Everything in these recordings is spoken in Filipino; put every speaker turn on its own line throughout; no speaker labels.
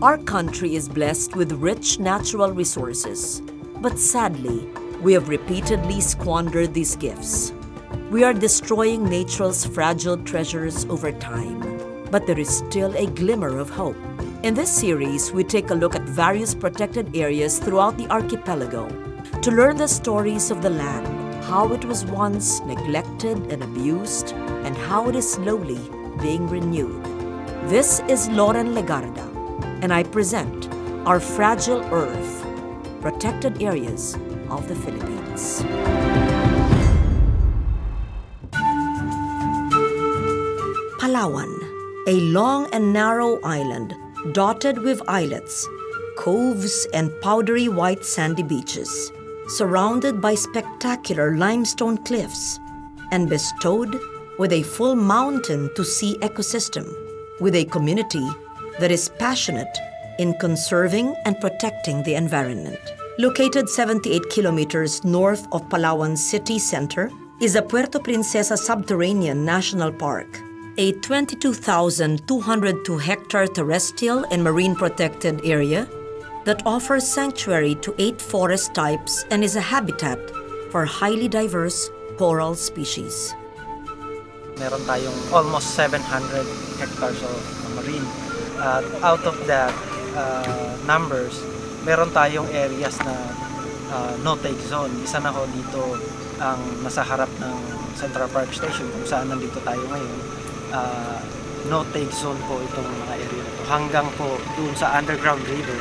Our country is blessed with rich natural resources, but sadly, we have repeatedly squandered these gifts. We are destroying nature's fragile treasures over time, but there is still a glimmer of hope. In this series, we take a look at various protected areas throughout the archipelago to learn the stories of the land, how it was once neglected and abused, and how it is slowly being renewed. This is Lauren Legarda, and I present Our Fragile Earth, Protected Areas of the Philippines. Palawan, a long and narrow island dotted with islets, coves, and powdery white sandy beaches, surrounded by spectacular limestone cliffs, and bestowed with a full mountain-to-sea ecosystem, with a community that is passionate in conserving and protecting the environment. Located 78 kilometers north of Palawan city center is the Puerto Princesa Subterranean National Park, a 22,202-hectare terrestrial and marine protected area that offers sanctuary to 8 forest types and is a habitat for highly diverse coral species.
Meron tayong almost 700 hectares of marine. Out of that numbers, meron tayong areas na no-take zone. Isa na ho dito ang nasa harap ng Central Park Station kung saan nandito tayo ngayon. No-take zone po itong mga area ito hanggang po doon sa underground river.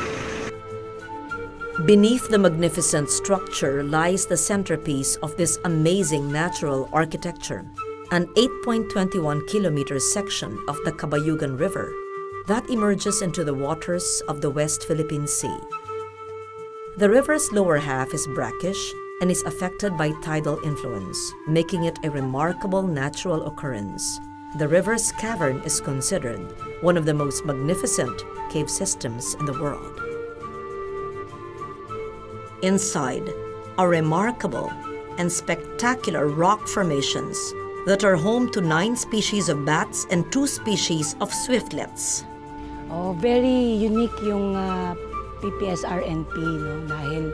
Beneath the magnificent structure lies the centerpiece of this amazing natural architecture, an 8.21-kilometer section of the Cabayugan River that emerges into the waters of the West Philippine Sea. The river's lower half is brackish and is affected by tidal influence, making it a remarkable natural occurrence. The river's cavern is considered one of the most magnificent cave systems in the world. Inside are remarkable and spectacular rock formations that are home to 9 species of bats and 2 species of swiftlets.
Oh, very unique yung PPSRNP, no? Dahil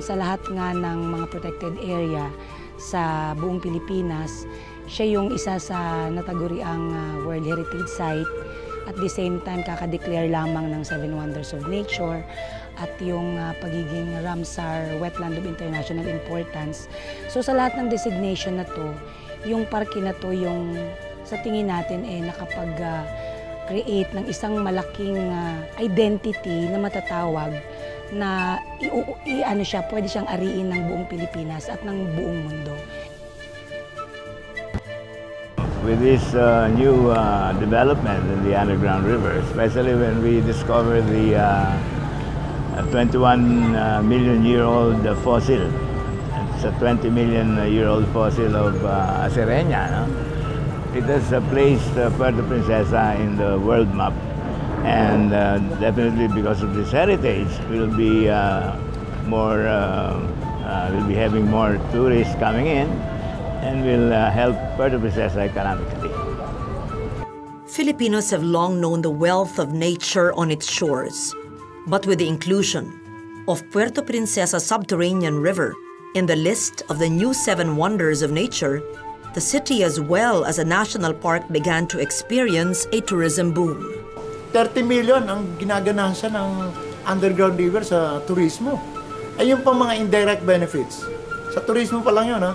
sa lahat nga ng mga protected area sa buong Pilipinas, siya yung isa sa nataguriang World Heritage Site. At the same time, kakadeclare lamang ng 7 Wonders of Nature at yung pagiging Ramsar Wetland of International Importance. So sa lahat ng designation na to, yung parke na to yung sa tingin natin nakapag-create ng isang malaking identity na matatawag na pwede siyang ariin ng buong Pilipinas at ng buong mundo.
With this new development in the underground river, especially when we discover the 21-million-year-old fossil. It's a 20-million-year-old fossil of Acerenia. No? It has placed Puerto Princesa in the world map, and definitely because of this heritage, we'll be we'll be having more tourists coming in, and will help Puerto Princesa economically.
Filipinos have long known the wealth of nature on its shores, but with the inclusion of Puerto Princesa Subterranean River in the list of the new 7 Wonders of Nature, the city as well as a national park began to experience a tourism boom.
30 million ang ginaganahan ng underground river sa turismo. Ayun pang mga indirect benefits. Sa turismo pa lang yun, ha?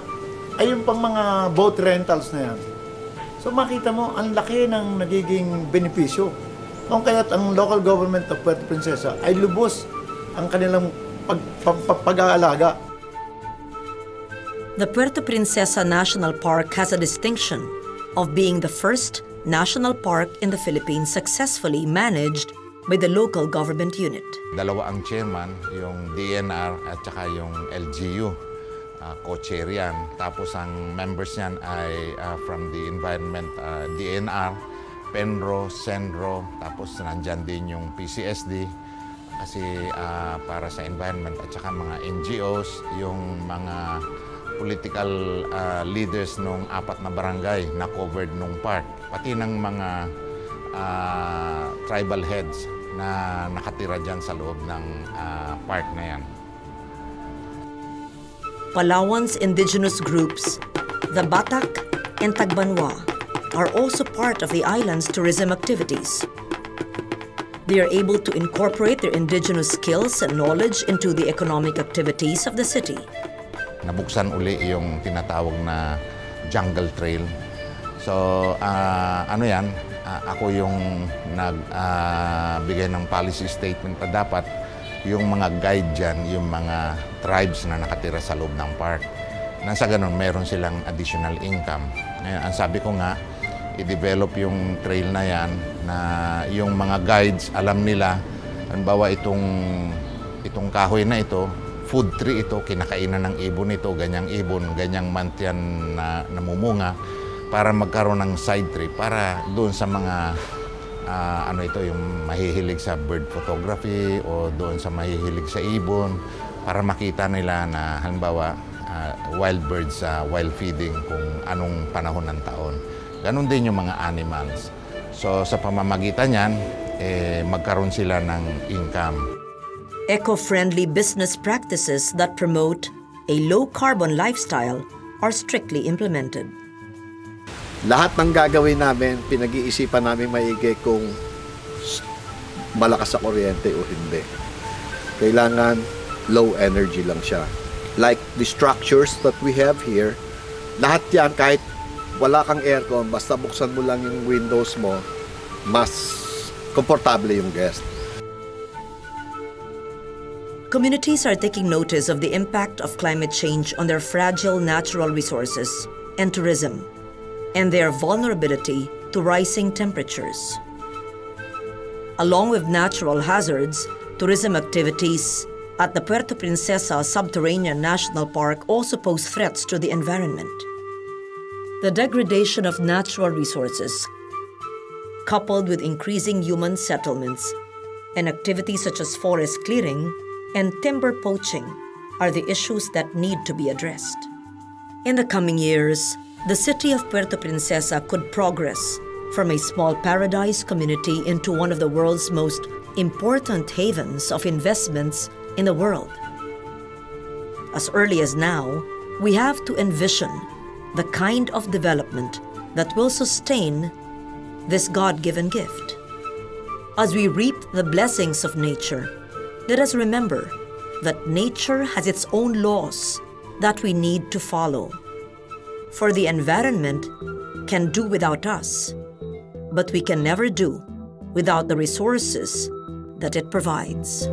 Ayun pang mga boat rentals na yan. So makita mo, ang laki ng nagiging benepisyo. Kung kaya't ang local government of Puerto Princesa ay lubos ang kanilang pag-aalaga.
The Puerto Princesa National Park has a distinction of being the first national park in the Philippines successfully managed by the local government unit.
Dalawa ang chairman, yung DNR at saka yung LGU. Co-chair yan. Tapos ang members niyan ay from the environment, DNR, Penro, Senro, tapos nandyan din yung PCSD kasi para sa environment at saka mga NGOs, yung mga political leaders nung 4 na barangay na covered nung park, pati ng mga tribal heads na nakatira dyan sa loob ng park na yan.
Palawan's indigenous groups, the Batak and Tagbanwa, are also part of the island's tourism activities. They are able to incorporate their indigenous skills and knowledge into the economic activities of the city.
Nabuksan uli yung tinatawag na jungle trail. So, ako yung nagbigay ng policy statement na dapat yung mga guide dyan, yung mga tribes na nakatira sa loob ng park. Nang sa ganun, meron silang additional income. Ngayon, ang sabi ko nga, i-develop yung trail na yan na yung mga guides, alam nila, halimbawa itong kahoy na ito, food tree ito, kinakainan ng ibon ito, ganyang ibon, ganyang month yan na namumunga, para magkaroon ng side tree, para doon sa mga, yung mahihilig sa bird photography o doon sa mahihilig sa ibon, para makita nila na halimbawa wild birds wild feeding kung anong panahon ng taon. Ganon din yung mga animals. So sa pamamagitan yan, magkaroon sila ng income.
Eco-friendly business practices that promote a low-carbon lifestyle are strictly implemented.
Lahat ng gagawin namin, pinag-iisipan namin maigi kung malakas sa kuryente o hindi. Kailangan low energy lang siya. Like the structures that we have here, lahat yan kahit wala kang aircon, basta buksan mo lang yung windows mo, mas komportable yung guest.
Communities are taking notice of the impact of climate change on their fragile natural resources and tourism, and their vulnerability to rising temperatures. Along with natural hazards, tourism activities at the Puerto Princesa Subterranean National Park also pose threats to the environment. The degradation of natural resources, coupled with increasing human settlements and activities such as forest clearing and timber poaching, are the issues that need to be addressed. In the coming years, the city of Puerto Princesa could progress from a small paradise community into one of the world's most important havens of investments in the world. As early as now, we have to envision the kind of development that will sustain this God-given gift. As we reap the blessings of nature, let us remember that nature has its own laws that we need to follow. For the environment can do without us, but we can never do without the resources that it provides.